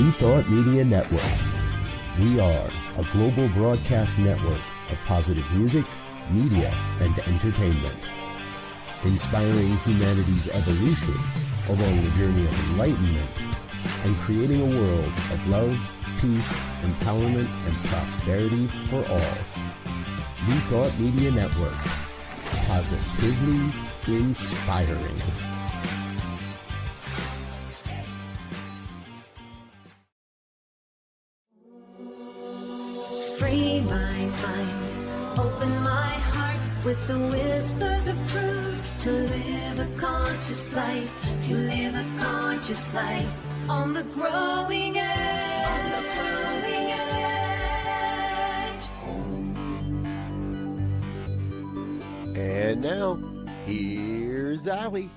New Thought Media Network. We are a global broadcast network of positive music, media, and entertainment, inspiring humanity's evolution along the journey of enlightenment and creating a world of love, peace, empowerment, and prosperity for all. New Thought Media Network. Positively inspiring. Free my mind, open my heart with the whispers of truth. To live a conscious life, to live a conscious life on the growing edge. On the growing edge. And now, here's Allie.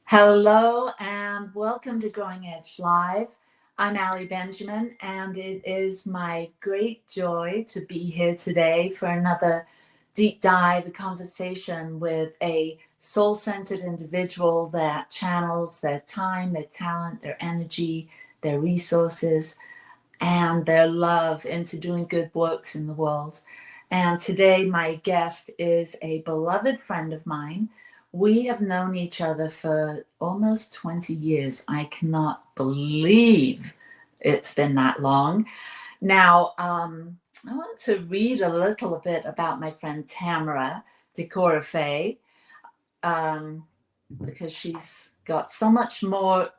Hello and welcome to Growing Edge Live. I'm Allie Benjamin, and it is my great joy to be here today for another deep dive, a conversation with a soul-centered individual that channels their time, their talent, their energy, their resources, and their love into doing good works in the world. And today my guest is a beloved friend of mine. We have known each other for almost 20 years. I cannot believe it's been that long. Now, I want to read a little bit about my friend Tamara Descoryphées, because she's got so much more.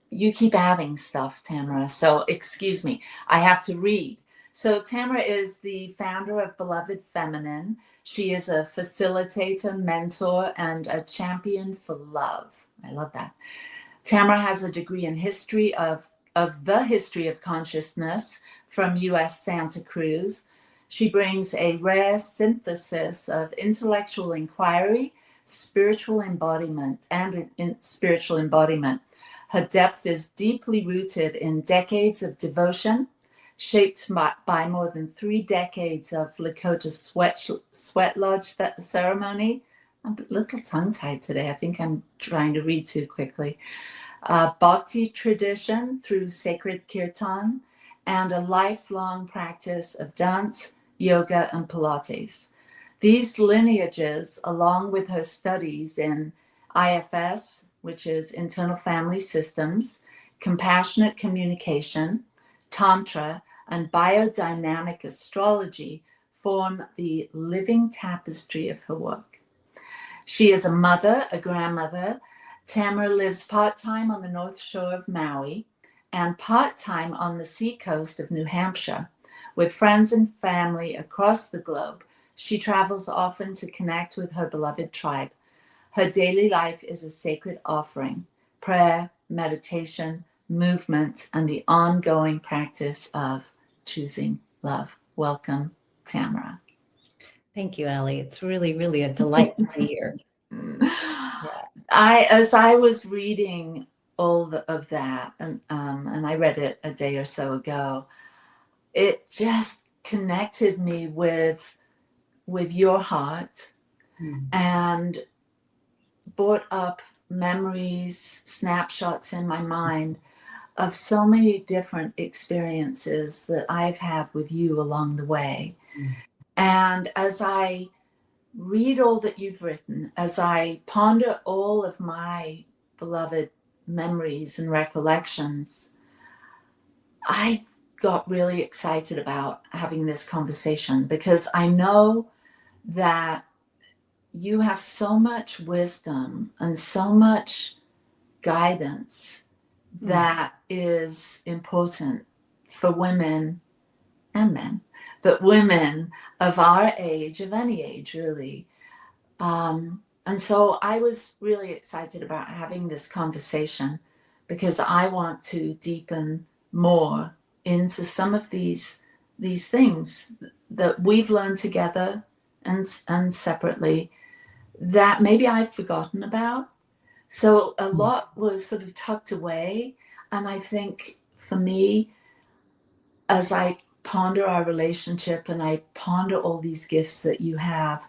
You keep adding stuff, Tamara, so excuse me. I have to read. So Tamara is the founder of Beloved Feminine. She is a facilitator, mentor, and a champion for love. I love that. Tamara has a degree in history of the history of consciousness from US Santa Cruz. She brings a rare synthesis of intellectual inquiry, spiritual embodiment, and spiritual embodiment. Her depth is deeply rooted in decades of devotion, shaped by more than 3 decades of Lakota sweat lodge ceremony. I'm a little tongue-tied today. I think I'm trying to read too quickly. Bhakti tradition through sacred kirtan, and a lifelong practice of dance, yoga, and Pilates. These lineages, along with her studies in IFS, which is internal family systems, compassionate communication, Tantra, and biodynamic astrology, form the living tapestry of her work. She is a mother, a grandmother. Tamara lives part-time on the North Shore of Maui and part-time on the seacoast of New Hampshire. With friends and family across the globe, she travels often to connect with her beloved tribe. Her daily life is a sacred offering: prayer, meditation, movement, and the ongoing practice of choosing love. Welcome, Tamara. Thank you, Allie. It's really, really a delight to be here. As I was reading all of that, and I read it a day or so ago, it just connected me with your heart and brought up memories, snapshots in my mind of so many different experiences that I've had with you along the way. And as I read all that you've written, as I ponder all of my beloved memories and recollections, I got really excited about having this conversation, because I know that you have so much wisdom and so much guidance that is important for women and men, but women of our age, of any age really. And so I was really excited about having this conversation, because I want to deepen more into some of these things that we've learned together and separately that maybe I've forgotten about. So a lot was sort of tucked away. And I think for me, as I ponder our relationship and I ponder all these gifts that you have,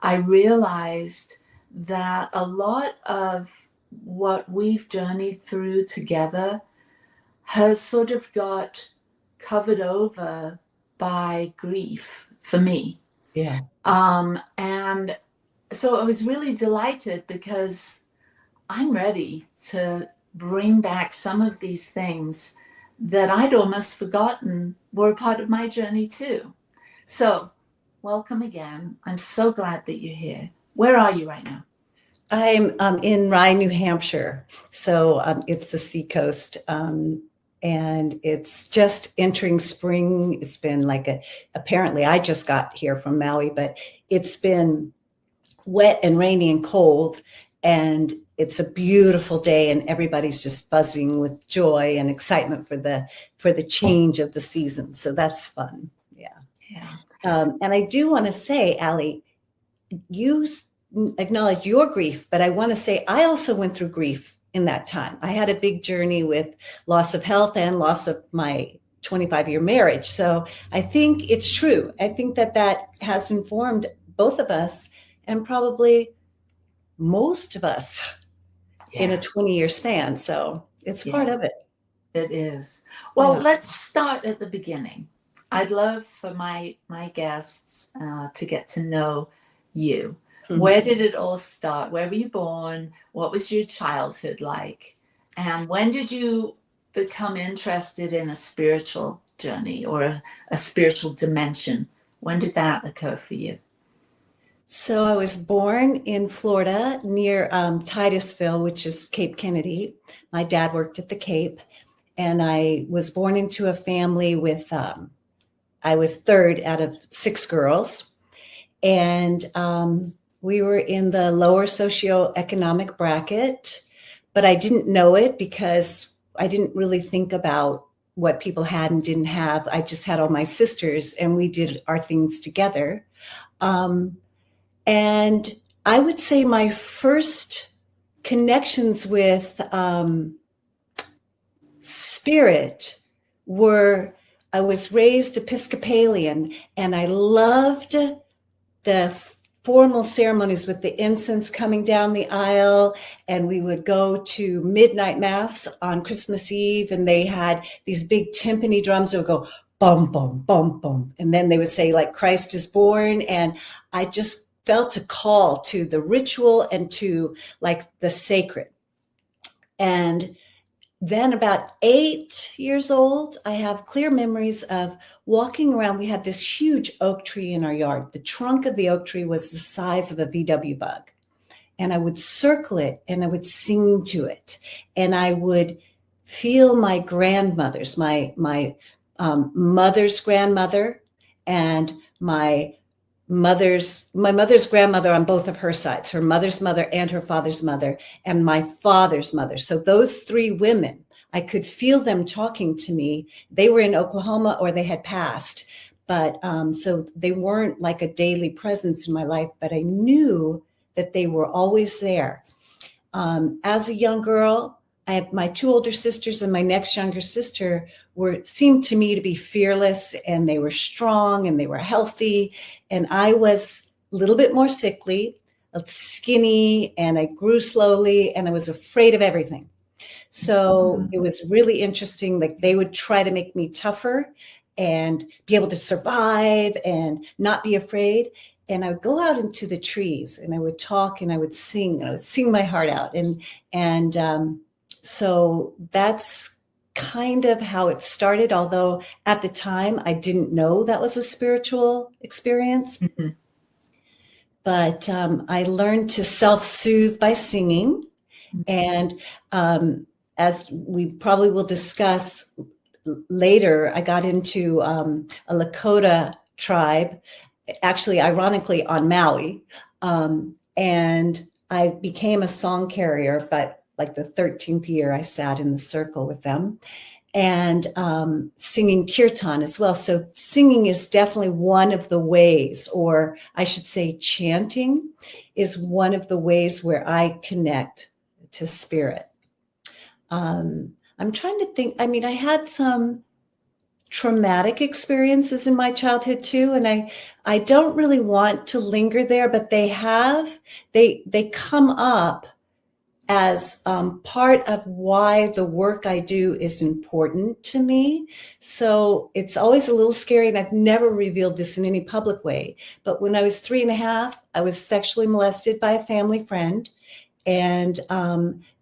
I realized that a lot of what we've journeyed through together has sort of got covered over by grief for me. Yeah. And so I was really delighted because I'm ready to bring back some of these things that I'd almost forgotten were a part of my journey too. So welcome again. I'm so glad that you're here. Where are you right now? I'm in Rye, New Hampshire. So it's the seacoast. And it's just entering spring. It's been apparently I just got here from Maui, but it's been wet and rainy and cold. And it's a beautiful day, and everybody's just buzzing with joy and excitement for the change of the season. So that's fun. Yeah. And I do want to say, Allie, you acknowledge your grief, but I want to say I also went through grief in that time. I had a big journey with loss of health and loss of my 25-year marriage. So I think it's true. I think that has informed both of us, and probably most of us in a 20-year span. So it's part of it. It is. Well, let's start at the beginning. I'd love for my guests to get to know you. Where did it all start? Where were you born? What was your childhood like? And when did you become interested in a spiritual journey or a spiritual dimension? When did that occur for you? So I was born in Florida near Titusville, which is Cape Kennedy. My dad worked at the Cape, and I was born into a family with, I was third out of 6 girls. And we were in the lower socioeconomic bracket, but I didn't know it because I didn't really think about what people had and didn't have. I just had all my sisters, and we did our things together. And I would say my first connections with spirit were, I was raised Episcopalian, and I loved the formal ceremonies with the incense coming down the aisle, and we would go to midnight mass on Christmas Eve, and they had these big timpani drums that would go bum, bum, bum, bum. And then they would say, like, Christ is born. And I just felt a call to the ritual and to like the sacred. And then about 8 years old, I have clear memories of walking around. We had this huge oak tree in our yard. The trunk of the oak tree was the size of a VW bug. And I would circle it, and I would sing to it. And I would feel my grandmothers, my mother's grandmother, and my mother's grandmother on both of her sides, her mother's mother and her father's mother, and my father's mother. So those 3 women, I could feel them talking to me. They were in Oklahoma, or they had passed, but so they weren't like a daily presence in my life, but I knew that they were always there. As a young girl, I had my 2 older sisters, and my next younger sister seemed to me to be fearless, and they were strong, and they were healthy. And I was a little bit more sickly, skinny, and I grew slowly, and I was afraid of everything. So it was really interesting. Like, they would try to make me tougher and be able to survive and not be afraid. And I would go out into the trees, and I would talk, and I would sing, and I would sing my heart out. And so that's kind of how it started, although at the time I didn't know that was a spiritual experience. Mm-hmm. But I learned to self-soothe by singing. And as we probably will discuss later, I got into a Lakota tribe, actually, ironically, on Maui. And I became a song carrier, but like the 13th year, I sat in the circle with them, and singing kirtan as well. So singing is definitely one of the ways, or I should say chanting is one of the ways where I connect to spirit. I'm trying to think. I mean, I had some traumatic experiences in my childhood too, and I don't really want to linger there, but they come up as part of why the work I do is important to me. So it's always a little scary, and I've never revealed this in any public way. But when I was 3.5, I was sexually molested by a family friend. And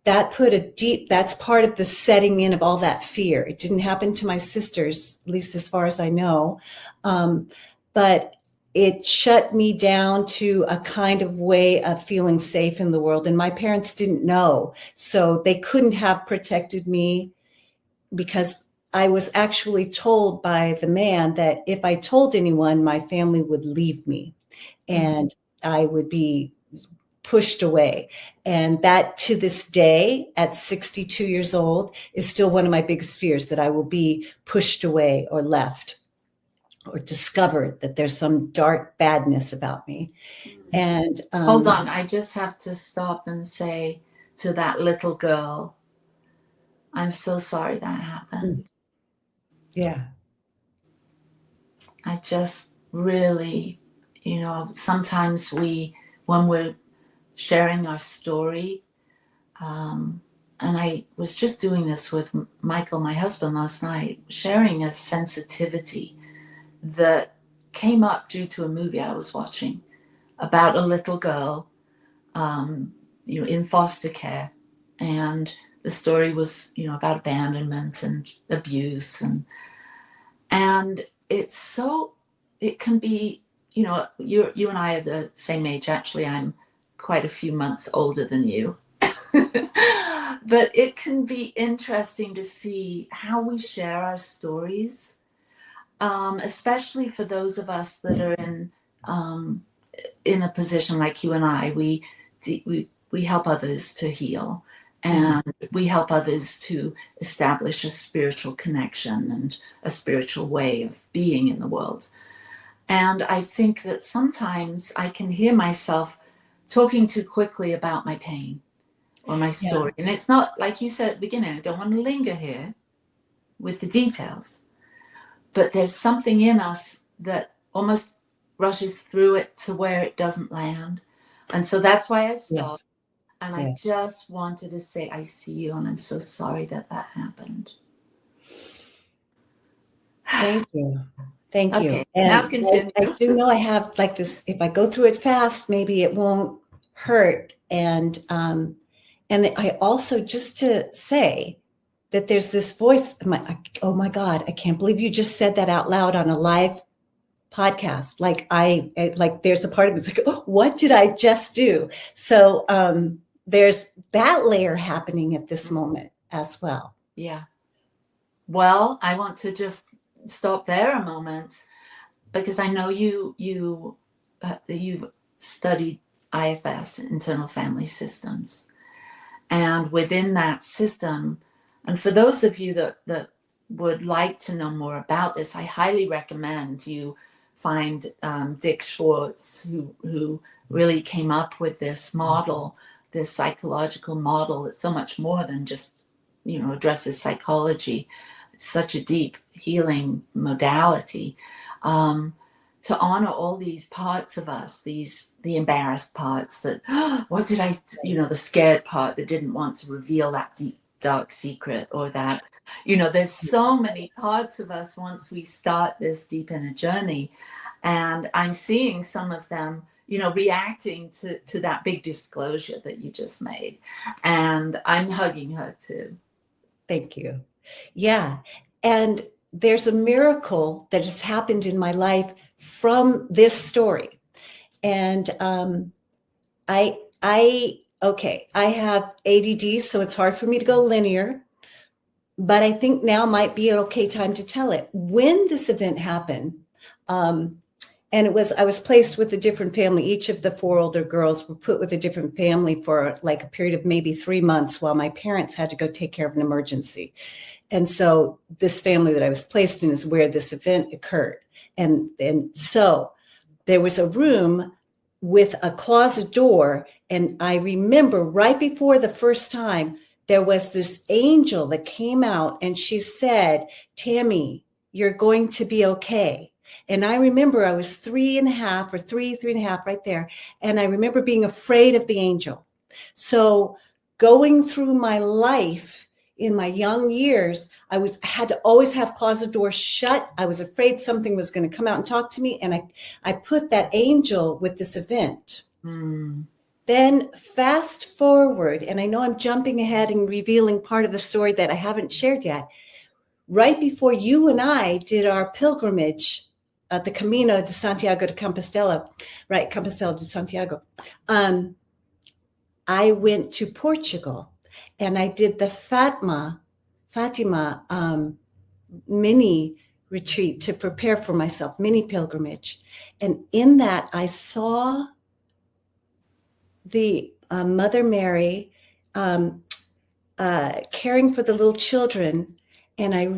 that put that's part of the setting in of all that fear. It didn't happen to my sisters, at least as far as I know. But it shut me down to a kind of way of feeling safe in the world. And my parents didn't know. So they couldn't have protected me, because I was actually told by the man that if I told anyone, my family would leave me and I would be pushed away. And that, to this day, at 62 years old, is still one of my biggest fears, that I will be pushed away or left, or discovered that there's some dark badness about me. And hold on, I just have to stop and say to that little girl, I'm so sorry that happened. Yeah. I just really, sometimes when we're sharing our story, and I was just doing this with Michael, my husband, last night, sharing a sensitivity that came up due to a movie I was watching about a little girl, in foster care. And the story was, about abandonment and abuse. And it can be, you and I are the same age. Actually, I'm quite a few months older than you. But it can be interesting to see how we share our stories. Especially for those of us that are in a position like you and I, we help others to heal, and we help others to establish a spiritual connection and a spiritual way of being in the world. And I think that sometimes I can hear myself talking too quickly about my pain or my story. Yeah. And it's not, like you said at the beginning, I don't want to linger here with the details. But there's something in us that almost rushes through it to where it doesn't land. And so that's why I stopped. Yes. And I just wanted to say, I see you, and I'm so sorry that happened. Thank you. Thank you. Okay, And now continue. I do know I have like this, if I go through it fast, maybe it won't hurt. And I also, just to say, that there's this voice, oh my God, I can't believe you just said that out loud on a live podcast. Like there's a part of me that's like, oh, what did I just do? So there's that layer happening at this moment as well. Yeah. Well, I want to just stop there a moment, because I know you've studied IFS, internal family systems. And within that system, and for those of you that would like to know more about this, I highly recommend you find Dick Schwartz, who really came up with this model, this psychological model. It's so much more than just, addresses psychology. It's such a deep healing modality, to honor all these parts of us, the embarrassed parts that, what did I, the scared part that didn't want to reveal that deep, dark secret, or that, there's so many parts of us once we start this deep inner journey. And I'm seeing some of them, reacting to that big disclosure that you just made. And I'm hugging her too. Thank you. Yeah. And there's a miracle that has happened in my life from this story. And I have ADD, so it's hard for me to go linear, but I think now might be an okay time to tell it. When this event happened, and I was placed with a different family. Each of the 4 older girls were put with a different family for like a period of maybe 3 months while my parents had to go take care of an emergency. And so this family that I was placed in is where this event occurred. And so there was a room with a closet door. And I remember right before the first time, there was this angel that came out and she said, Tammy, you're going to be okay. And I remember I was 3.5 or 3.5 right there. And I remember being afraid of the angel. So going through my life in my young years, I had to always have closet doors shut. I was afraid something was going to come out and talk to me. And I put that angel with this event. Then fast forward, and I know I'm jumping ahead and revealing part of the story that I haven't shared yet. Right before you and I did our pilgrimage at the Camino de Santiago de Compostela, right, Compostela de Santiago, I went to Portugal and I did the Fatima mini retreat to prepare for myself, mini pilgrimage. And in that, I saw the Mother Mary caring for the little children. And I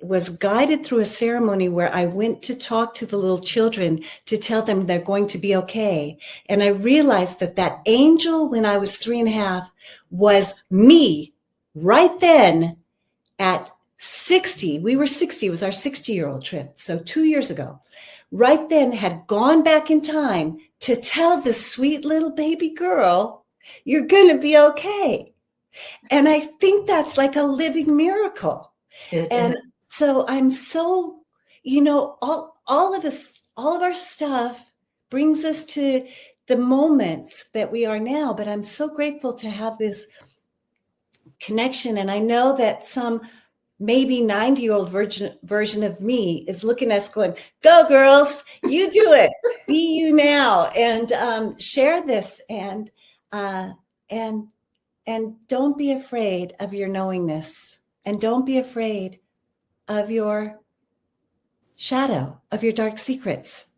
was guided through a ceremony where I went to talk to the little children to tell them they're going to be okay. And I realized that angel when I was 3.5 was me right then at 60. We were 60. It was our 60-year-old trip. So 2 years ago, right then had gone back in time to tell this sweet little baby girl, you're going to be okay. And I think that's like a living miracle. And so I'm so, all of us, all of our stuff brings us to the moments that we are now. But I'm so grateful to have this connection. And I know that some maybe 90-year-old version of me is looking at us going, go girls, you do it, be you now, and share this and don't be afraid of your knowingness, and don't be afraid of your shadow, of your dark secrets.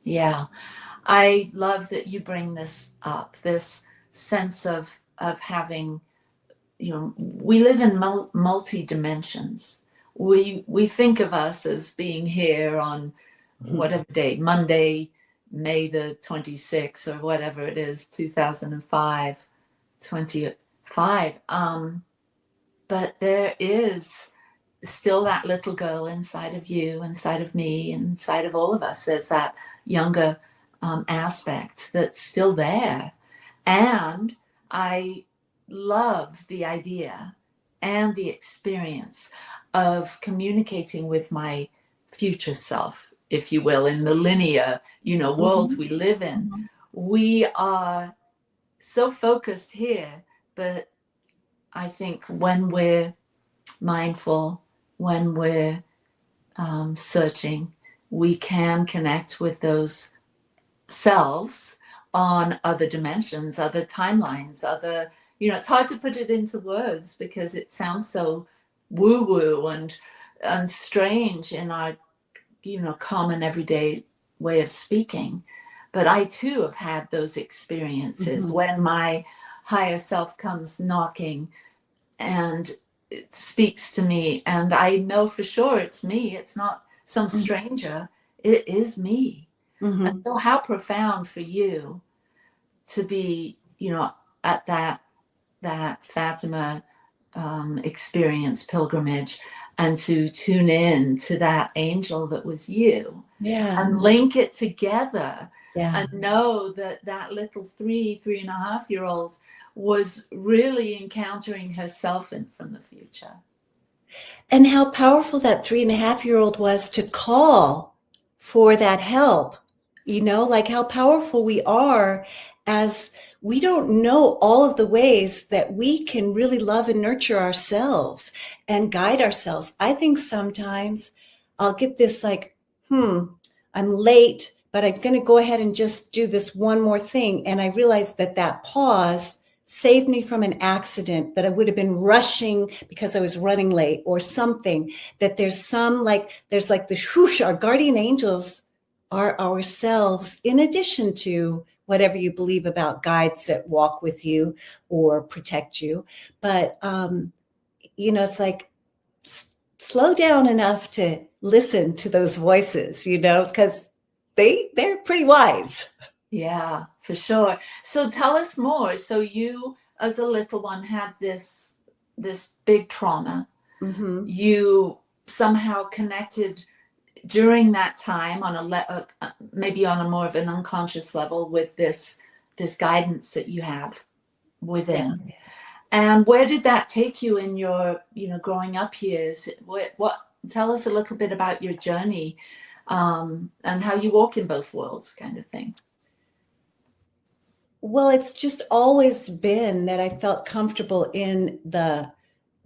Yeah, I love that you bring this up, this sense of having, we live in multi dimensions. We think of us as being here on whatever day, Monday, May the 26th or whatever it is, 2005, 25. But there is still that little girl inside of you, inside of me, inside of all of us. There's that younger aspect that's still there. And I love the idea and the experience of communicating with my future self, if you will, in the linear, world we live in. We are so focused here, but I think when we're mindful, when we're searching, we can connect with those selves on other dimensions, other timelines, it's hard to put it into words because it sounds so woo-woo and strange in our common everyday way of speaking. But I too have had those experiences when my higher self comes knocking and it speaks to me, and I know for sure it's me. It's not some stranger. It is me. And so how profound for you to be, at that Fatima experience, pilgrimage, and to tune in to that angel that was you, and link it together, and know that little 3.5-year-old was really encountering herself from the future. And how powerful that 3.5-year-old was to call for that help, like how powerful we are as we don't know all of the ways that we can really love and nurture ourselves and guide ourselves. I think sometimes I'll get this like, I'm late, but I'm going to go ahead and just do this one more thing. And I realized that pause saved me from an accident that I would have been rushing because I was running late or something, that there's like the whoosh, our guardian angels are ourselves, in addition to whatever you believe about guides that walk with you or protect you. But, it's like slow down enough to listen to those voices, because they're pretty wise. Yeah, for sure. So tell us more. So you, as a little one, had this big trauma. You somehow connected during that time on maybe on a more of an unconscious level with this this guidance that you have within. Yeah. And where did that take you in your, growing up years? What tell us a little bit about your journey, and how you walk in both worlds, kind of thing. Well, it's just always been that I felt comfortable in the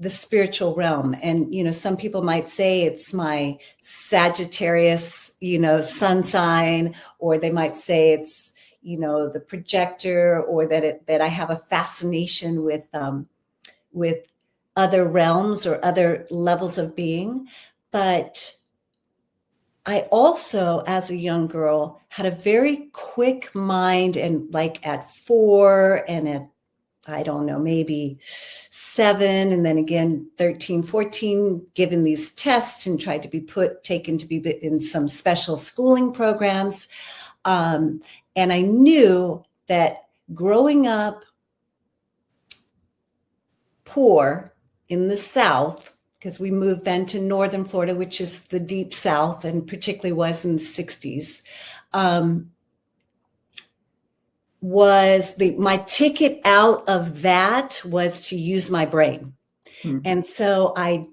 spiritual realm. And, some people might say it's my Sagittarius, sun sign, or they might say it's, the projector, or that I have a fascination with other realms or other levels of being. But I also, as a young girl, had a very quick mind, and like at 4 and at, I don't know, maybe 7, and then again 13, 14, given these tests and tried to be taken to be in some special schooling programs. And I knew that growing up poor in the South, because we moved then to northern Florida, which is the deep South, and particularly was in the 60s, was my ticket out of that was to use my brain. And so I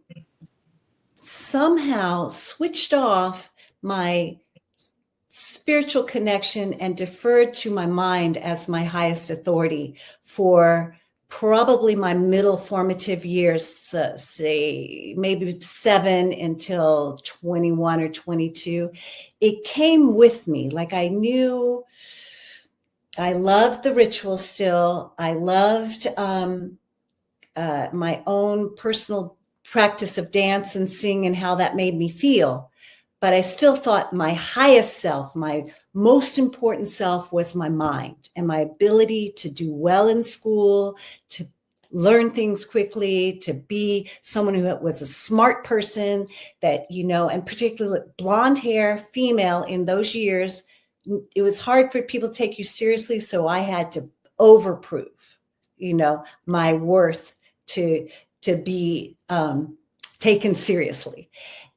somehow switched off my spiritual connection and deferred to my mind as my highest authority for probably my middle formative years, say maybe 7 until 21 or 22. It came with me. Like, I knew I loved the ritual still. I loved my own personal practice of dance and sing and how that made me feel. But I still thought my highest self, my most important self, was my mind and my ability to do well in school, to learn things quickly, to be someone who was a smart person that, and particularly blonde hair, female in those years, it was hard for people to take you seriously. So I had to overprove, my worth to be taken seriously.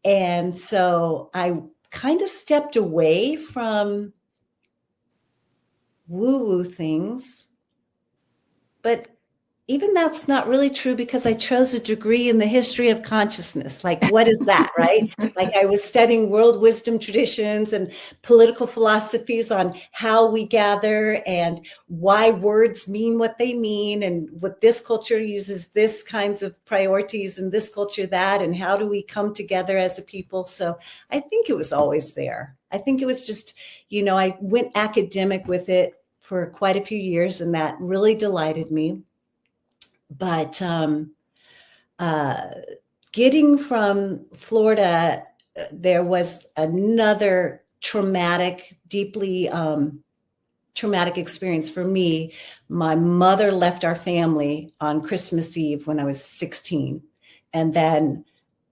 And so I kind of stepped away from woo-woo things. But even that's not really true, because I chose a degree in the history of consciousness. Like, what is that, right? Like, I was studying world wisdom traditions and political philosophies on how we gather and why words mean what they mean, and what this culture uses this kinds of priorities and this culture that, and how do we come together as a people. So I think it was always there. I think it was just, I went academic with it for quite a few years, and that really delighted me. But getting from Florida, there was another deeply traumatic experience for me. My mother left our family on Christmas Eve when I was 16. And then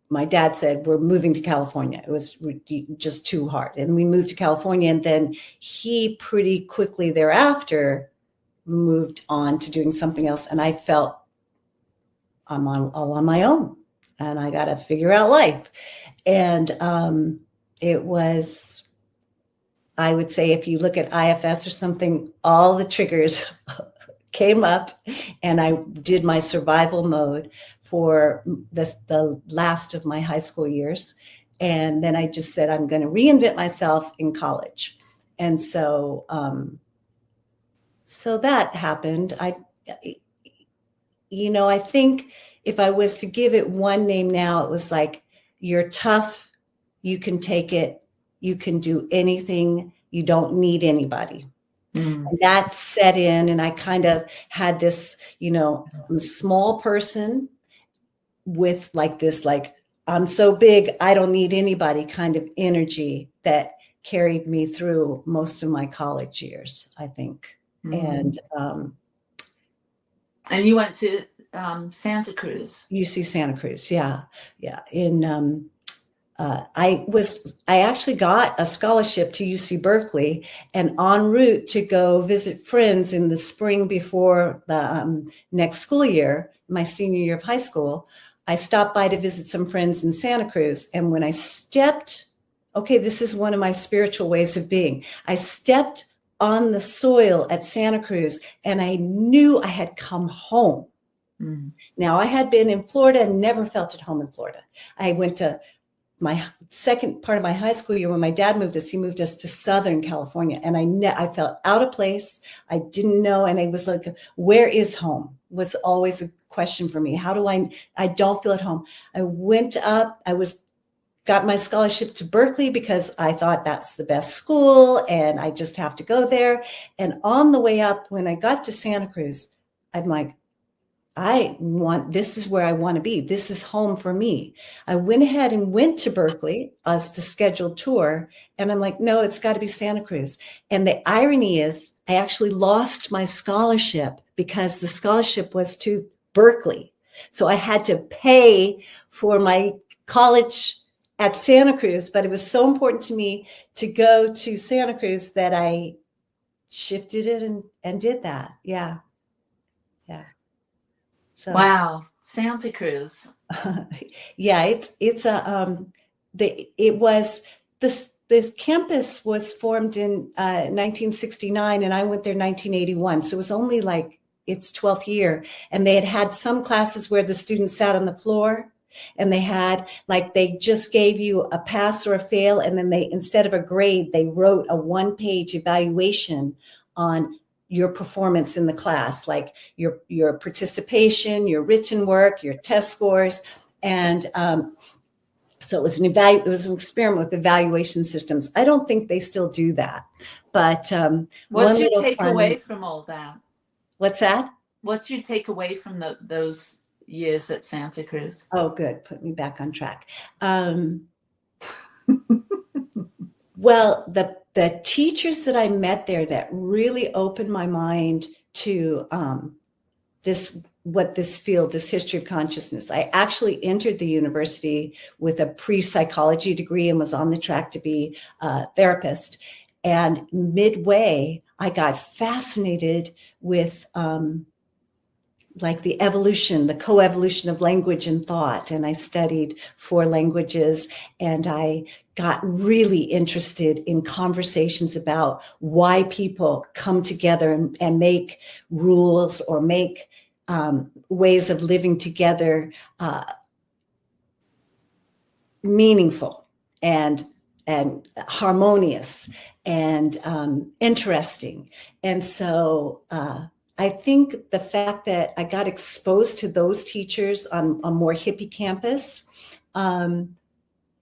my dad said, we're moving to California. It was just too hard. And we moved to California. And then he pretty quickly thereafter moved on to doing something else. And I felt I'm all on my own, and I got to figure out life. And it was, I would say, if you look at IFS or something, all the triggers came up, and I did my survival mode for the last of my high school years. And then I just said, I'm going to reinvent myself in college. And so, so that happened. I think if I was to give it one name now, it was like, you're tough, you can take it, you can do anything, you don't need anybody. And that set in, and I kind of had this, I'm a small person with this, I'm so big, I don't need anybody kind of energy that carried me through most of my college years, I think. And you went to Santa Cruz. UC Santa Cruz, yeah. I actually got a scholarship to UC Berkeley, and en route to go visit friends in the spring before the next school year, my senior year of high school, I stopped by to visit some friends in Santa Cruz. And when I stepped, this is one of my spiritual ways of being. I stepped on the soil at Santa Cruz, and I knew I had come home. Now, I had been in Florida and never felt at home in Florida. I went to my second part of my high school year when my dad moved us. He moved us to Southern California, and I felt out of place. I didn't know, and I was like, where is home? Was always a question for me. How do I don't feel at home. I went up, got my scholarship to Berkeley because I thought that's the best school and I just have to go there. And on the way up, when I got to Santa Cruz, I'm like, this is where I want to be. This is home for me. I went ahead and went to Berkeley as the scheduled tour. And I'm like, no, it's got to be Santa Cruz. And the irony is I actually lost my scholarship because the scholarship was to Berkeley. So I had to pay for my college at Santa Cruz, but it was so important to me to go to Santa Cruz that I shifted it and did that. Yeah. Yeah. So, wow. Santa Cruz. yeah, the campus was formed in 1969 and I went there 1981. So it was only like its 12th year. And they had some classes where the students sat on the floor. And they just gave you a pass or a fail. And then instead of a grade, they wrote a 1-page evaluation on your performance in the class, like your participation, your written work, your test scores. And so it was an experiment with evaluation systems. I don't think they still do that. But what's your takeaway from all that? What's that? What's your takeaway from those years at Santa Cruz? Oh, good. Put me back on track. Well, the teachers that I met there that really opened my mind to this history of consciousness. I actually entered the university with a pre-psychology degree and was on the track to be a therapist. And midway, I got fascinated with like the coevolution of language and thought. And I studied 4 languages, and I got really interested in conversations about why people come together and make rules or make ways of living together meaningful and harmonious and interesting. And so I think the fact that I got exposed to those teachers on a more hippie campus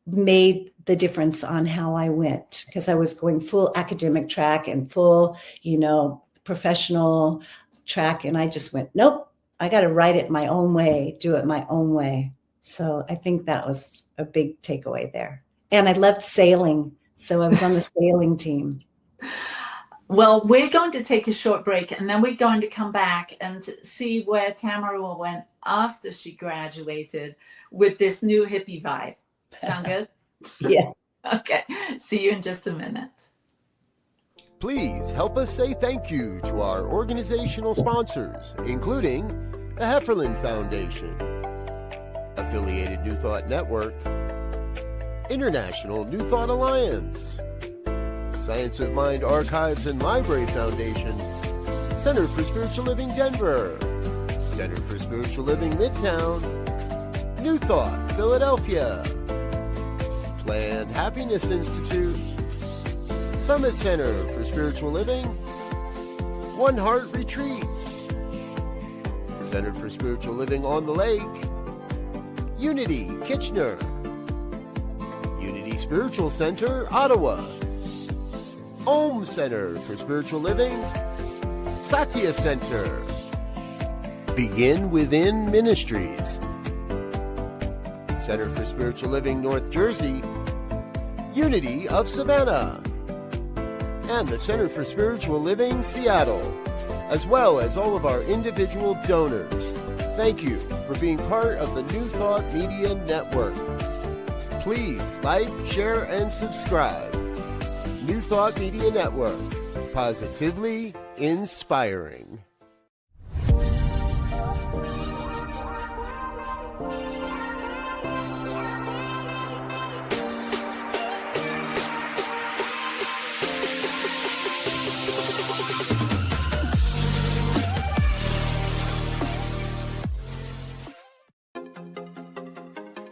made the difference on how I went, because I was going full academic track and full, professional track. And I just went, nope, I got to write it my own way, do it my own way. So I think that was a big takeaway there. And I loved sailing. So I was on the sailing team. Well, we're going to take a short break, and then we're going to come back and see where Tamara went after she graduated with this new hippie vibe. Sound good? Yeah. Okay. See you in just a minute. Please help us say thank you to our organizational sponsors, including the Hefferland Foundation, Affiliated New Thought Network, International New Thought Alliance, Science of Mind Archives and Library Foundation, Center for Spiritual Living Denver, Center for Spiritual Living Midtown, New Thought Philadelphia, Planned Happiness Institute, Summit Center for Spiritual Living, One Heart Retreats, Center for Spiritual Living on the Lake, Unity Kitchener, Unity Spiritual Center Ottawa, Om Center for Spiritual Living, Satya Center, Begin Within Ministries, Center for Spiritual Living North Jersey, Unity of Savannah, and the Center for Spiritual Living Seattle, as well as all of our individual donors. Thank you for being part of the New Thought Media Network. Please like, share, and subscribe. New Thought Media Network, positively inspiring.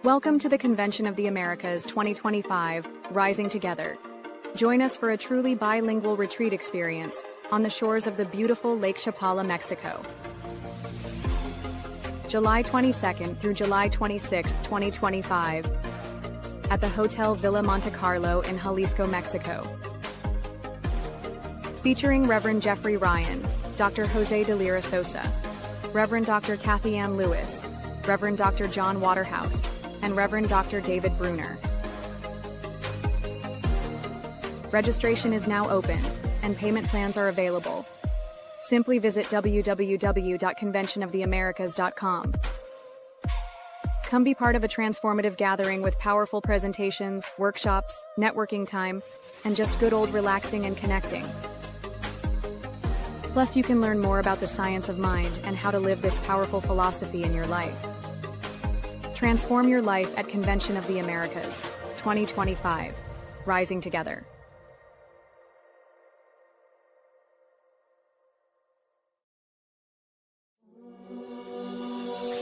Welcome to the Convention of the Americas 2025, Rising Together. Join us for a truly bilingual retreat experience on the shores of the beautiful Lake Chapala, Mexico. July 22nd through July 26th, 2025, at the Hotel Villa Monte Carlo in Jalisco, Mexico. Featuring Reverend Jeffrey Ryan, Dr. Jose de Lira Sosa, Reverend Dr. Kathy Ann Lewis, Reverend Dr. John Waterhouse, and Reverend Dr. David Bruner. Registration is now open, and payment plans are available. Simply visit www.conventionoftheamericas.com. Come be part of a transformative gathering with powerful presentations, workshops, networking time, and just good old relaxing and connecting. Plus, you can learn more about the science of mind and how to live this powerful philosophy in your life. Transform your life at Convention of the Americas 2025, Rising Together.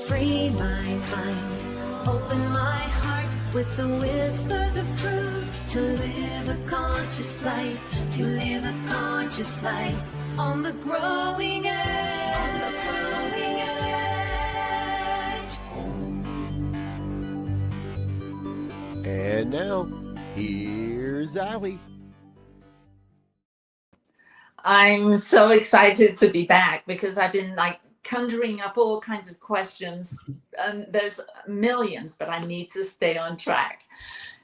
Free my mind, open my heart with the whispers of truth. To live a conscious life, to live a conscious life on the growing edge. On the growing edge. And now, here's Allie. I'm so excited to be back because I've been conjuring up all kinds of questions, and there's millions, but I need to stay on track.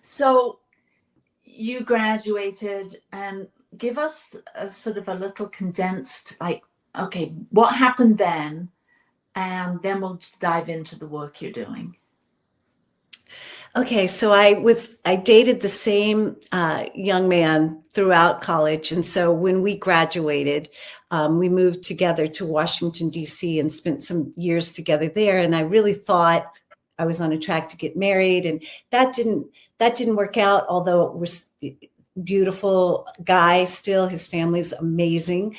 So you graduated, and give us a sort of a little condensed, okay, what happened then? And then we'll dive into the work you're doing. Okay, so I dated the same young man throughout college, and so when we graduated, we moved together to Washington, D.C. and spent some years together there. And I really thought I was on a track to get married, and that didn't work out. Although it was beautiful guy, still his family's amazing.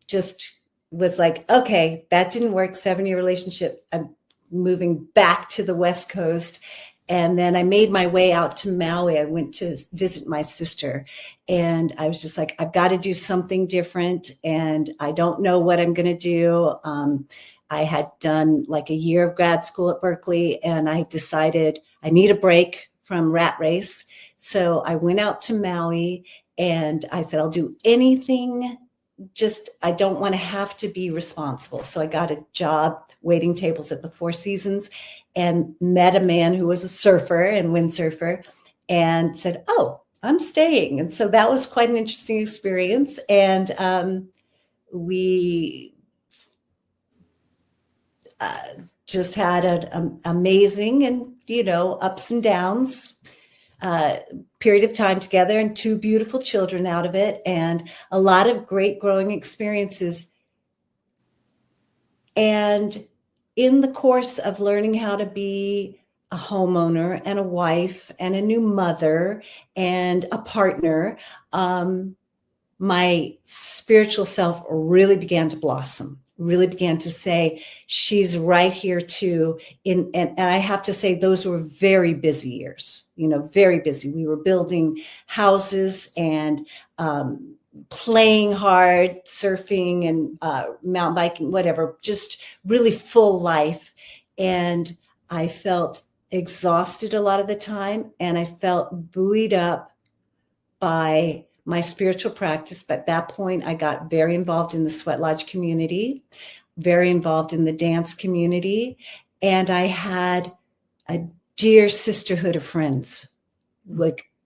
Just was like, okay, that didn't work. 7-year relationship. I'm moving back to the West Coast. And then I made my way out to Maui. I went to visit my sister, and I was just like, I've got to do something different, and I don't know what I'm going to do. I had done like a year of grad school at Berkeley, and I decided I need a break from rat race. So I went out to Maui, and I said, I'll do anything. Just, I don't want to have to be responsible. So I got a job waiting tables at the Four Seasons, and met a man who was a surfer and windsurfer, and said, oh, I'm staying. And so that was quite an interesting experience. And we just had an amazing and, ups and downs period of time together, and 2 beautiful children out of it, and a lot of great growing experiences. And in the course of learning how to be a homeowner and a wife and a new mother and a partner, my spiritual self really began to blossom, really began to say, she's right here too. And I have to say, those were very busy years, very busy. We were building houses and playing hard, surfing and mountain biking, whatever, just really full life. And I felt exhausted a lot of the time, and I felt buoyed up by my spiritual practice. But at that point, I got very involved in the Sweat Lodge community, very involved in the dance community, and I had a dear sisterhood of friends.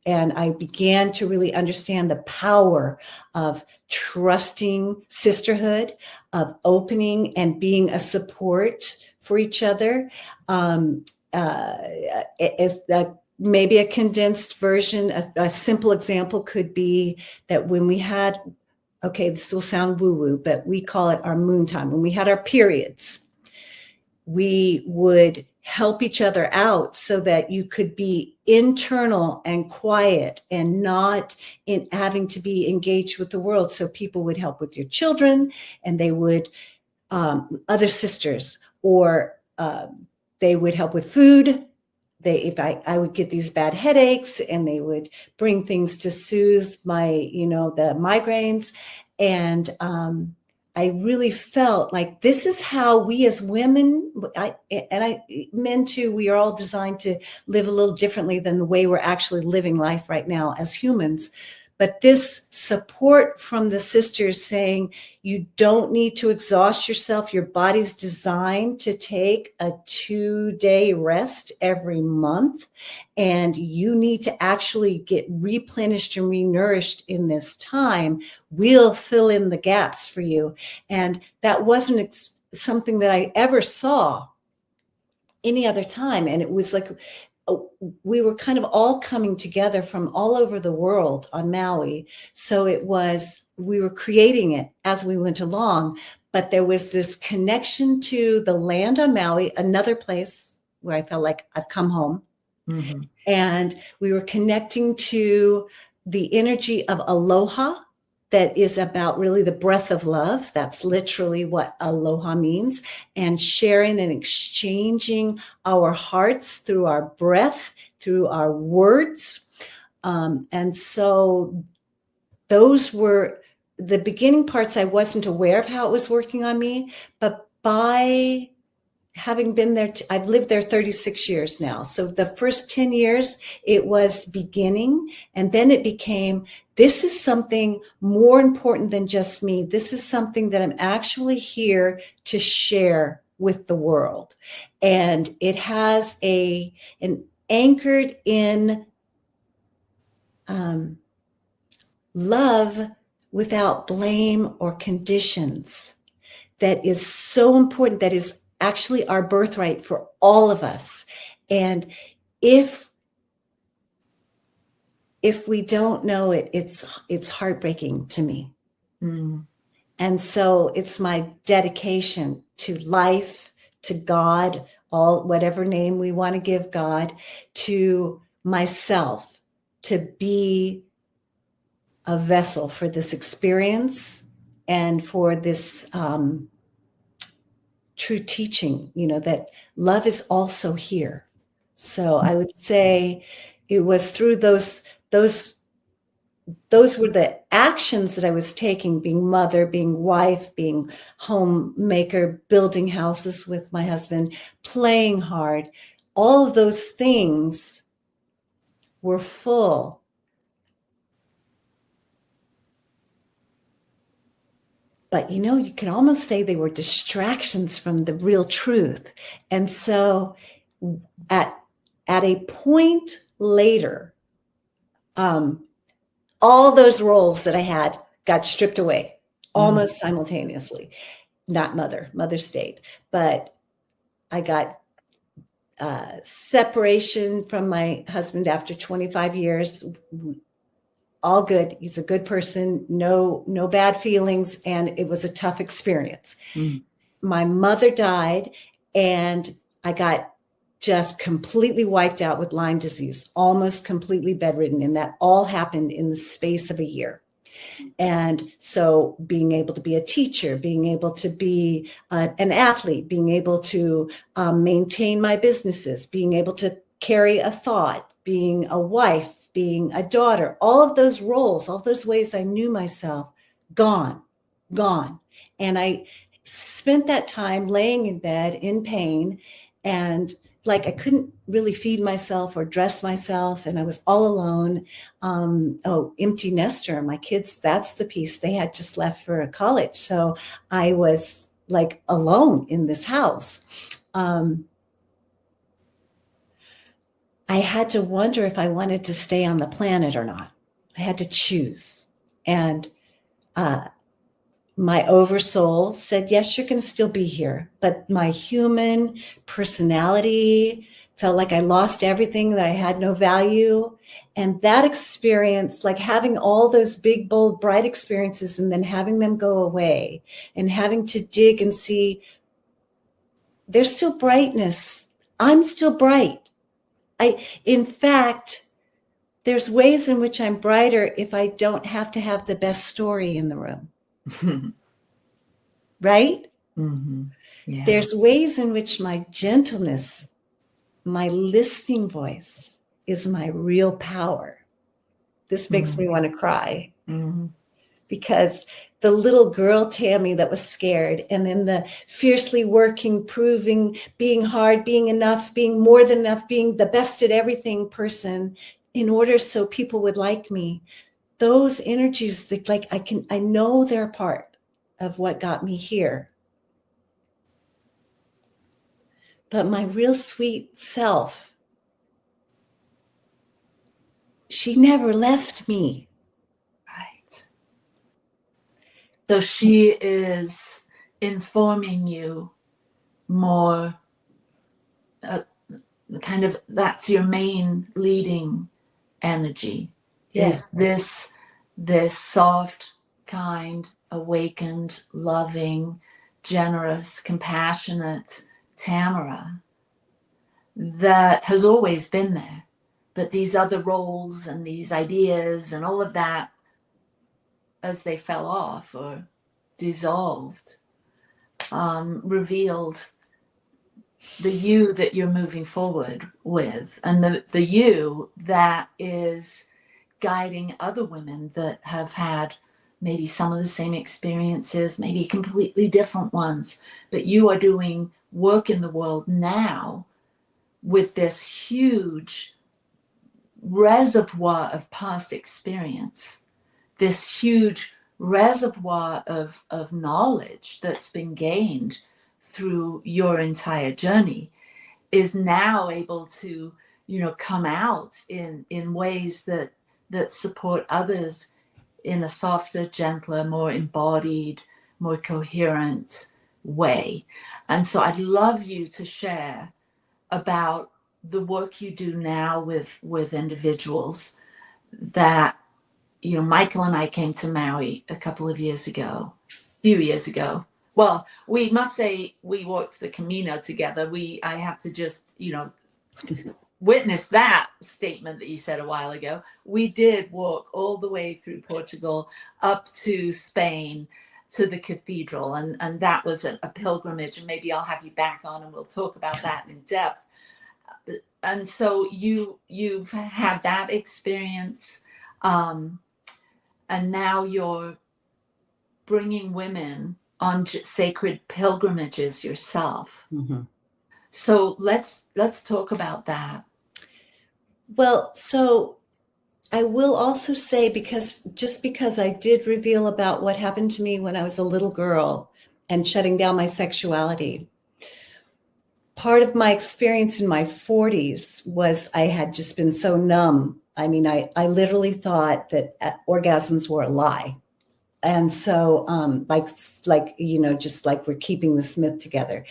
And I began to really understand the power of trusting sisterhood, of opening and being a support for each other. Maybe a condensed version, a simple example could be that when we had, okay, this will sound woo-woo, but we call it our moon time. When we had our periods, we would help each other out so that you could be internal and quiet and not in having to be engaged with the world. So people would help with your children, and they would, other sisters, or they would help with food, I would get these bad headaches, and they would bring things to soothe my, the migraines. And I really felt like this is how we as women, men too, we are all designed to live a little differently than the way we're actually living life right now as humans. But this support from the sisters saying, you don't need to exhaust yourself. Your body's designed to take a 2-day rest every month. And you need to actually get replenished and renourished in this time. We'll fill in the gaps for you. And that wasn't something that I ever saw any other time. And it was like, we were kind of all coming together from all over the world on Maui. So we were creating it as we went along, but there was this connection to the land on Maui, another place where I felt like I've come home. Mm-hmm. And we were connecting to the energy of aloha, that is about really the breath of love. That's literally what aloha means. And sharing and exchanging our hearts through our breath, through our words. And so those were the beginning parts. I wasn't aware of how it was working on me, but by having been there, I've lived there 36 years now. So the first 10 years, it was beginning. And then it became, this is something more important than just me. This is something that I'm actually here to share with the world. And it has an anchored in love without blame or conditions. That is so important. That is actually our birthright for all of us. And if we don't know it, it's heartbreaking to me. Mm. And so it's my dedication to life, to God, whatever name we want to give God, to myself, to be a vessel for this experience and for this true teaching, that love is also here. So I would say it was through those were the actions that I was taking, being mother, being wife, being homemaker, building houses with my husband, playing hard. All of those things were full. But, you can almost say they were distractions from the real truth. And so at a point later, all those roles that I had got stripped away almost simultaneously. Not mother stayed, but I got separation from my husband after 25 years. All good. He's a good person. No bad feelings. And it was a tough experience. Mm. My mother died and I got just completely wiped out with Lyme disease, almost completely bedridden. And that all happened in the space of a year. And so being able to be a teacher, being able to be an athlete, being able to maintain my businesses, being able to carry a thought, being a wife, being a daughter, all of those roles, all those ways I knew myself, gone. And I spent that time laying in bed in pain, and like I couldn't really feed myself or dress myself, and I was all alone. Empty nester. My kids, that's the piece. They had just left for college. So I was like alone in this house. I had to wonder if I wanted to stay on the planet or not. I had to choose. And my oversoul said, yes, you're going to still be here. But my human personality felt like I lost everything, that I had no value. And that experience, like having all those big, bold, bright experiences and then having them go away and having to dig and see there's still brightness. I'm still bright. In fact, there's ways in which I'm brighter if I don't have to have the best story in the room. Right? Mm-hmm. Yeah. There's ways in which my gentleness my listening voice is my real power. This makes me want to cry. Because the little girl Tammy that was scared, and then the fiercely working, proving, being hard, being enough, being more than enough, being the best at everything person in order so people would like me. Those energies that I know they're part of what got me here. But my real sweet self, she never left me. Right. So she is informing you more, kind of, that's your main leading energy. Yes. Is this soft, kind, awakened, loving, generous, compassionate Tamara that has always been there. But these other roles and these ideas and all of that, as they fell off or dissolved, revealed the you that you're moving forward with, and the you that is guiding other women that have had maybe some of the same experiences, maybe completely different ones, but you are doing work in the world now with this huge reservoir of past experience, this huge reservoir of knowledge that's been gained through your entire journey, is now able to, come out in ways that support others in a softer, gentler, more embodied, more coherent way. And so I'd love you to share about the work you do now with individuals that, Michael and I came to Maui a few years ago. Well, we must say we walked the Camino together. I have to just, witness that statement that you said a while ago. We did walk all the way through Portugal up to Spain to the cathedral, and that was a pilgrimage, and maybe I'll have you back on and we'll talk about that in depth. And so you've had that experience, and now you're bringing women on sacred pilgrimages yourself. So let's talk about that. Well, so I will also say, because I did reveal about what happened to me when I was a little girl and shutting down my sexuality, part of my experience in my 40s was I had just been so numb. I mean, I literally thought that orgasms were a lie. And so just like we're keeping this myth together.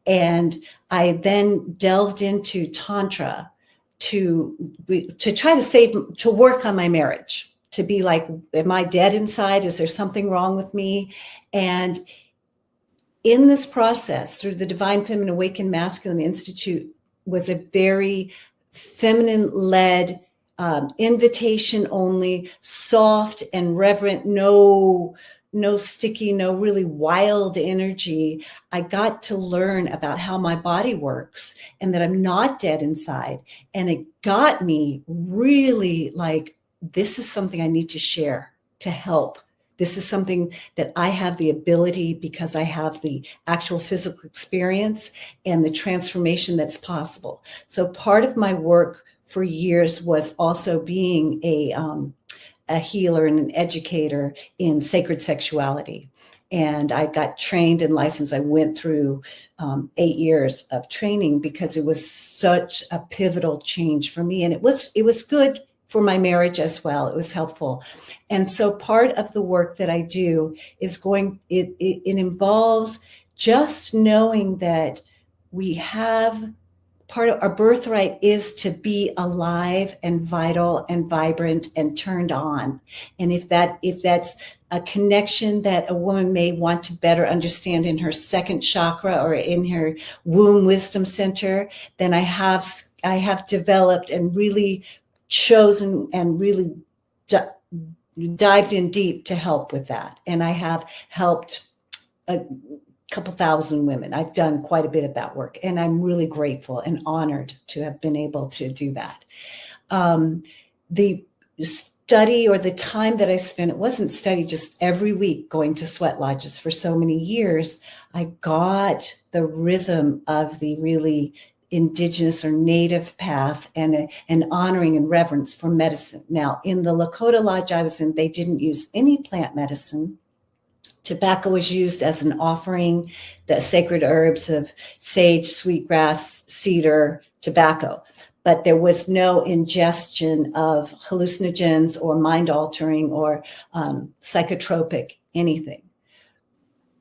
And I then delved into Tantra to try to work on my marriage, to be like, am I dead inside? Is there something wrong with me? And in this process, through the Divine Feminine Awakened Masculine Institute, was a very feminine-led, invitation only, soft and reverent, no sticky, no really wild energy. I got to learn about how my body works and that I'm not dead inside. And it got me really like, this is something I need to share to help. This is something that I have the ability, because I have the actual physical experience and the transformation that's possible. So part of my work for years was also being a healer and an educator in sacred sexuality. And I got trained and licensed. I went through 8 years of training because it was such a pivotal change for me. And it was good for my marriage as well. It was helpful. And so part of the work that I do is it involves just knowing that we have part of our birthright is to be alive and vital and vibrant and turned on. And if that's a connection that a woman may want to better understand in her second chakra or in her womb wisdom center, then I have developed and really chosen and really dived in deep to help with that. And I have helped couple thousand women. I've done quite a bit of that work, and I'm really grateful and honored to have been able to do that. The study, or the time that I spent, it wasn't study, just every week going to sweat lodges for so many years. I got the rhythm of the really indigenous or native path, and honoring and reverence for medicine. Now, in the Lakota lodge I was in, they didn't use any plant medicine. Tobacco was used as an offering, the sacred herbs of sage, sweetgrass, cedar, tobacco. But there was no ingestion of hallucinogens or mind-altering or psychotropic anything.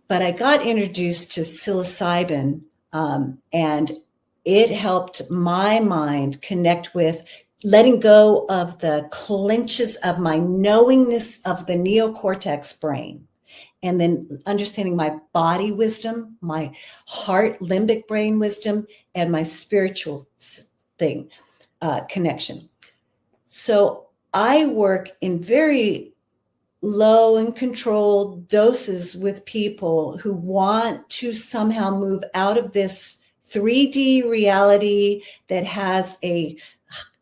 But I got introduced to psilocybin, and it helped my mind connect with letting go of the clinches of my knowingness of the neocortex brain, and then understanding my body wisdom, my heart limbic brain wisdom, and my spiritual thing connection. So I work in very low and controlled doses with people who want to somehow move out of this 3D reality that has a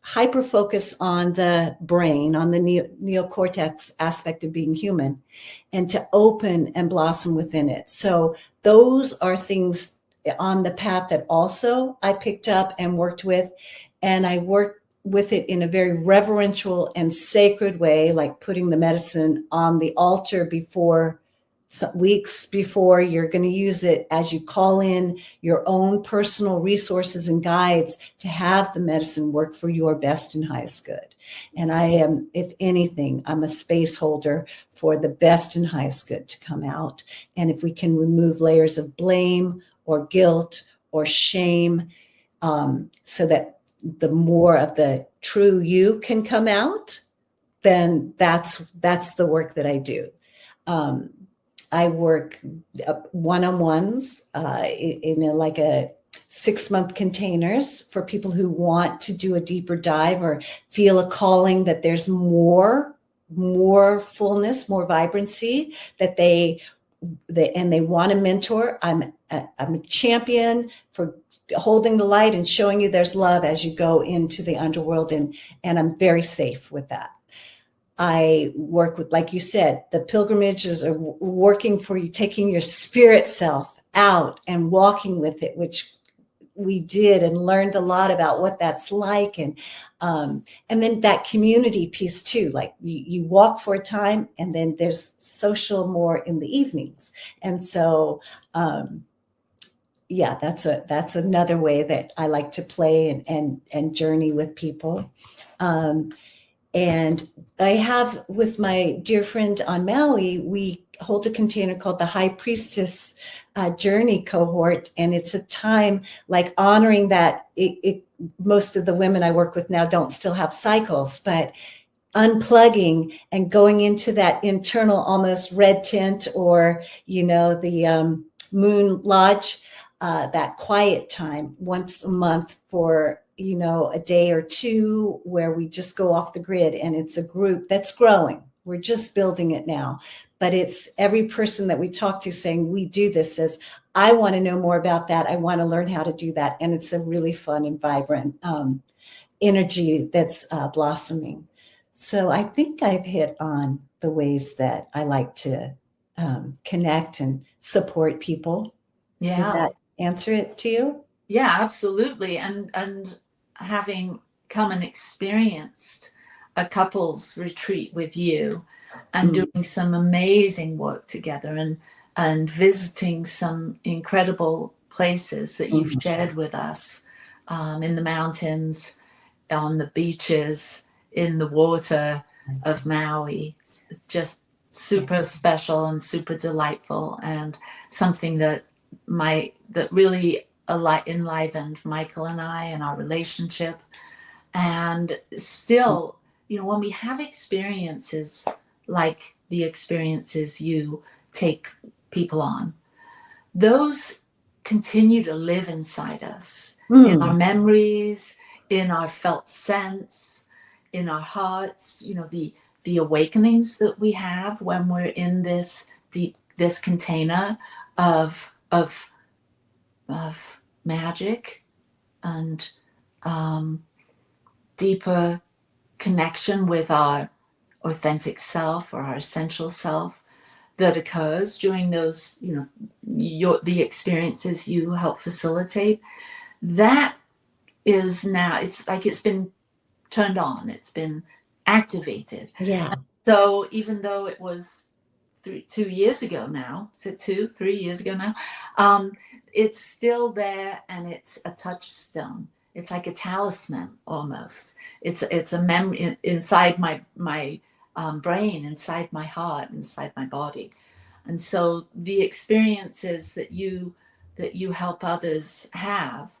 hyper focus on the brain, on the neocortex aspect of being human, and to open and blossom within it. So those are things on the path that also I picked up and worked with. And I work with it in a very reverential and sacred way, like putting the medicine on the altar before, weeks before you're going to use it, as you call in your own personal resources and guides to have the medicine work for your best and highest good. And I am, if anything, I'm a space holder for the best and highest good to come out. And if we can remove layers of blame or guilt or shame, so that the more of the true you can come out, then that's the work that I do. I work one-on-ones in a 6-month containers for people who want to do a deeper dive or feel a calling that there's more fullness, more vibrancy, that they want a mentor. I'm a champion for holding the light and showing you there's love as you go into the underworld, and I'm very safe with that. I work with, like you said, the pilgrimages are working for you, taking your spirit self out and walking with it, which we did and learned a lot about what that's like. And then that community piece too, like you walk for a time and then there's social more in the evenings. And so, yeah, that's another way that I like to play and journey with people. And I have, with my dear friend on Maui, we hold a container called the High Priestess Journey Cohort. And it's a time like honoring that most of the women I work with now don't still have cycles, but unplugging and going into that internal almost red tent, or, the moon lodge, that quiet time once a month for a day or two where we just go off the grid. And it's a group that's growing. We're just building it now. But it's every person that we talk to saying, we do this, says, I want to know more about that. I want to learn how to do that. And it's a really fun and vibrant energy that's blossoming. So I think I've hit on the ways that I like to connect and support people. Yeah. Did that answer it to you? Yeah, absolutely. And having come and experienced a couples retreat with you and doing some amazing work together and visiting some incredible places that you've shared with us, in the mountains, on the beaches, in the water of Maui. It's just super special and super delightful, and something that really enlivened Michael and I and our relationship. And still, when we have experiences like the experiences you take people on, those continue to live inside us, in our memories, in our felt sense, in our hearts, the awakenings that we have when we're in this container of of magic and deeper connection with our authentic self or our essential self that occurs during those, the experiences you help facilitate. That is now, it's like it's been turned on, it's been activated. Yeah. So even though it was 2 years ago now, is it 3 years ago now? It's still there, and it's a touchstone. It's like a talisman almost. It's a memory inside my brain, inside my heart, inside my body. And so the experiences that you help others have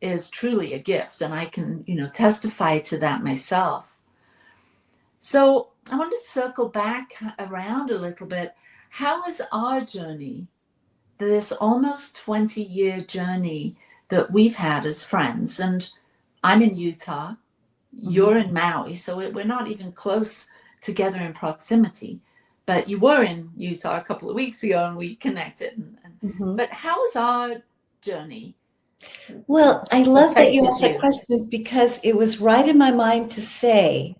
is truly a gift, and I can testify to that myself. So I want to circle back around a little bit. How is our journey, this almost 20-year journey that we've had as friends? And I'm in Utah, you're in Maui, so we're not even close together in proximity. But you were in Utah a couple of weeks ago, and we connected. But how is our journey? Well, I love that you asked that question, because it was right in my mind to say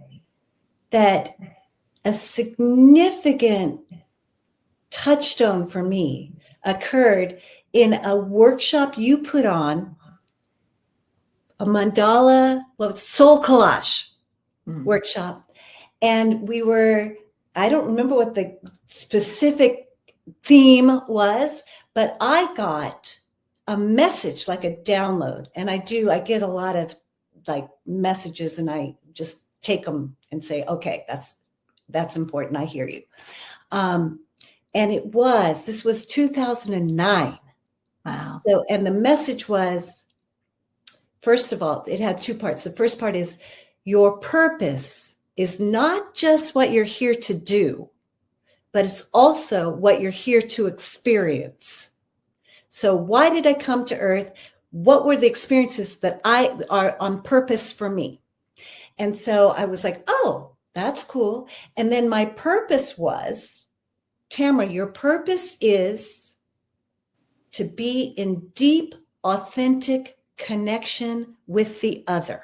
that a significant touchstone for me occurred in a workshop you put on, a mandala, soul collage workshop. And I don't remember what the specific theme was, but I got a message, like a download. And I get a lot of like messages, and I just take them and say, okay, that's important. I hear you. And this was 2009. Wow. So, and the message was, first of all, it had two parts. The first part is, your purpose is not just what you're here to do, but it's also what you're here to experience. So why did I come to Earth? What were the experiences that are on purpose for me? And so I was like, oh, that's cool. And then my purpose was, Tamara, your purpose is to be in deep, authentic connection with the other.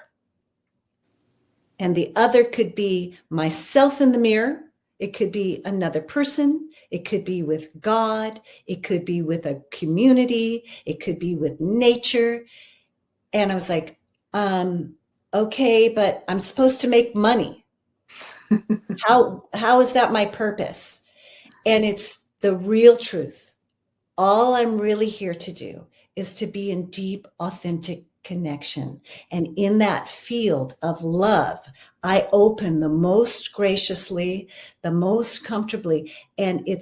And the other could be myself in the mirror. It could be another person. It could be with God. It could be with a community. It could be with nature. And I was like, okay, but I'm supposed to make money. How is that my purpose? And it's the real truth. All I'm really here to do is to be in deep, authentic connection. And in that field of love, I open the most graciously, the most comfortably. And it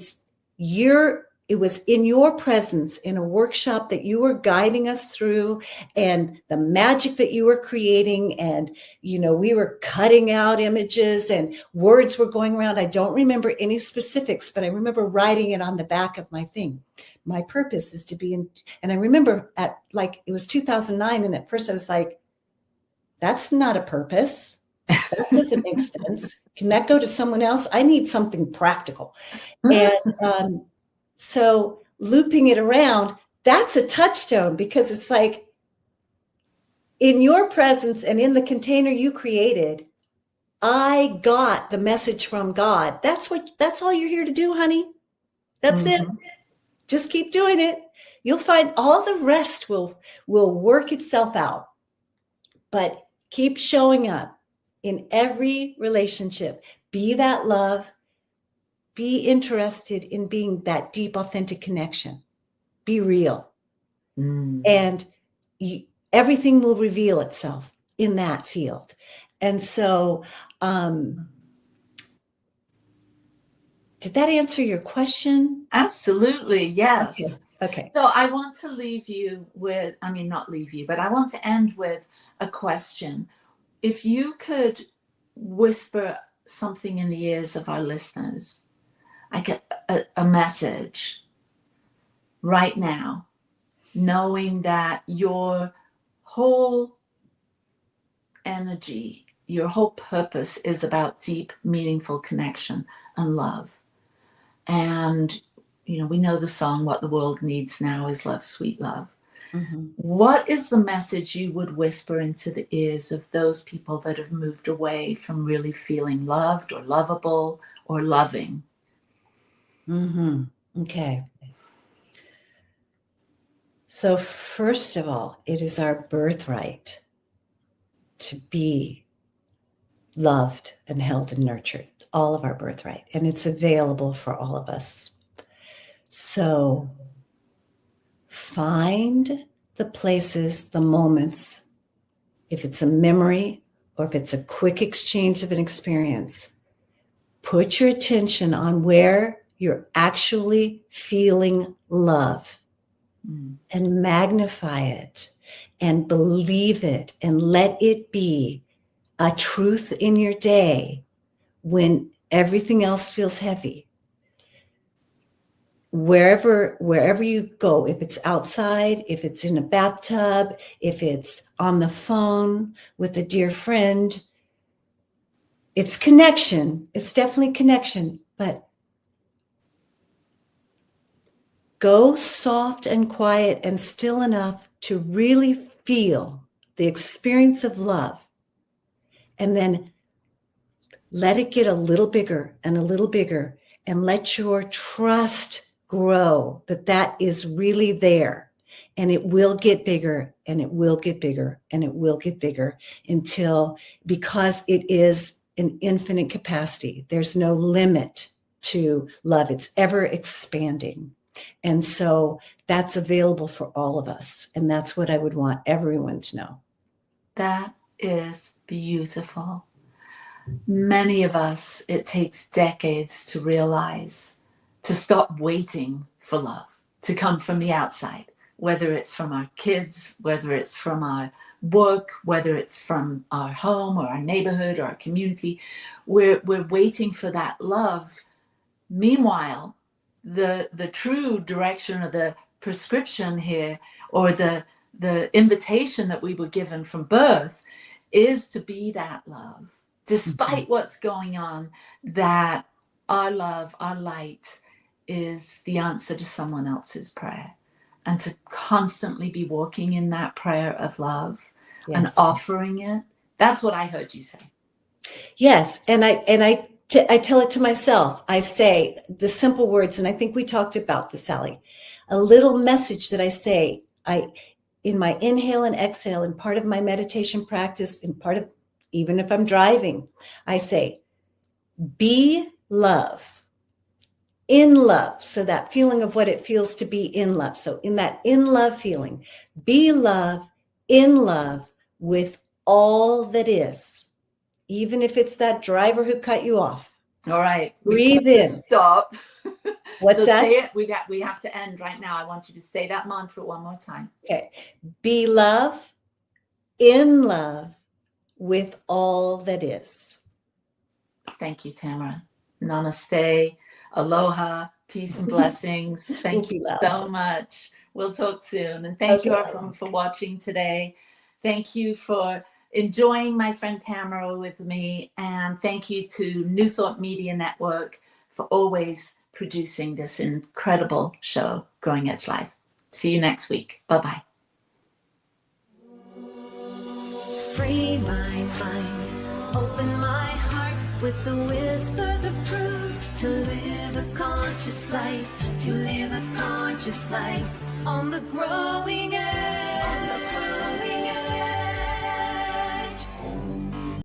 was in your presence in a workshop that you were guiding us through, and the magic that you were creating. And, we were cutting out images and words were going around. I don't remember any specifics, but I remember writing it on the back of my thing. My purpose is to be in, and I remember it was 2009. And at first I was like, that's not a purpose. That doesn't make sense. Can that go to someone else? I need something practical. And so looping it around, that's a touchstone, because it's like, in your presence and in the container you created, I got the message from God. That's all you're here to do, honey. That's it. Just keep doing it. You'll find all the rest will work itself out. But keep showing up in every relationship. Be that love. Be interested in being that deep, authentic connection. Be real. And everything will reveal itself in that field. And so, did that answer your question? Absolutely, yes. Okay. So I want to leave you with, not leave you, but I want to end with a question. If you could whisper something in the ears of our listeners, like a message right now, knowing that your whole energy, your whole purpose is about deep, meaningful connection and love. And we know the song, What the World Needs Now is Love, Sweet Love. Mm-hmm. What is the message you would whisper into the ears of those people that have moved away from really feeling loved or lovable or loving? Mm-hmm. Okay. So first of all, it is our birthright to be loved and held and nurtured, all of our birthright, and it's available for all of us. So find the places, the moments, if it's a memory or if it's a quick exchange of an experience, put your attention on where you're actually feeling love and magnify it and believe it and let it be a truth in your day when everything else feels heavy. Wherever you go, if it's outside, if it's in a bathtub, if it's on the phone with a dear friend, it's connection. It's definitely connection, but go soft and quiet and still enough to really feel the experience of love. And then let it get a little bigger and a little bigger, and let your trust grow that is really there. And it will get bigger and it will get bigger and it will get bigger until, because it is an infinite capacity. There's no limit to love. It's ever expanding. And so that's available for all of us. And that's what I would want everyone to know. That is beautiful. Many of us, it takes decades to realize, to stop waiting for love to come from the outside, whether it's from our kids, whether it's from our work, whether it's from our home or our neighborhood or our community. We're waiting for that love. Meanwhile, the true direction or the prescription here, or the invitation that we were given from birth, is to be that love. Despite what's going on, that our love, our light is the answer to someone else's prayer. And to constantly be walking in that prayer of love and offering it. That's what I heard you say. Yes. And I tell it to myself. I say the simple words, and I think we talked about this, Sally, a little message that I say, in my inhale and exhale, in part of my meditation practice, in part of, even if I'm driving, I say, be love, in love. So that feeling of what it feels to be in love. So in that in love feeling, be love, in love with all that is, even if it's that driver who cut you off. All right. Breathe in. Stop. What's so that? Say it. We have to end right now. I want you to say that mantra one more time. Okay. Be love, in love with all that is. Thank you, Tamara. Namaste. Aloha. Peace and blessings. Thank you so much. We'll talk soon. And thank you, everyone, for watching today. Thank you for enjoying my friend Tamara with me. And thank you to New Thought Media Network for always producing this incredible show, Growing Edge Live. See you next week. Bye-bye. Free my mind, open my heart with the whispers of truth, to live a conscious life, to live a conscious life on the growing